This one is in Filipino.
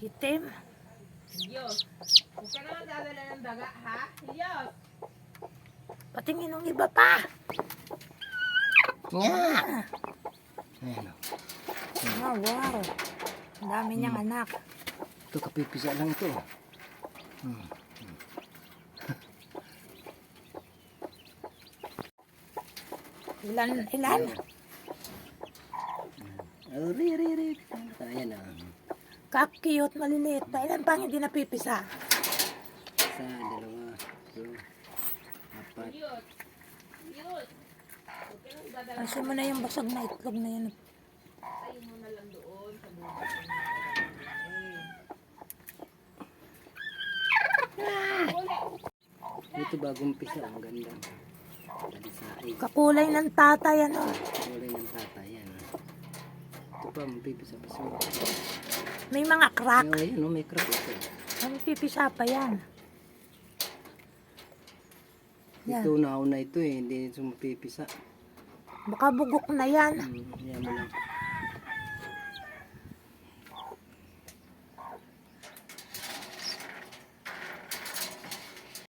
Itim. Diyos. Huwag ka naman dadala ng daga, ha? Diyos. Patingin ng iba pa. Nga! Ayan o. Oh, wow. Ang dami niyang anak. Ito, kapipisa lang ito. Ilan? Oh, ri. Ayan o. Kak-cute, maliliit na. Ilan pang hindi napipisa? Isa, dalawa, tatlo, apat. Diyos. Diyos. Huwag ka naman dadala. Pansin mo na yung basag na itlog na yan. Tayo mo na lang doon sa buhay. Ito bagong pisa, ang ganda. Talisain. Kakulay ng tatay, ano? Kulay ng tatay yan. Ito pa, mapipisa pa siya. May mga crack. Ayan o, may crack ito. May pipisa pa yan. Yan. Ito nauna ito eh, hindi ito mapipisa. Baka bugok na yan. Yan mo lang.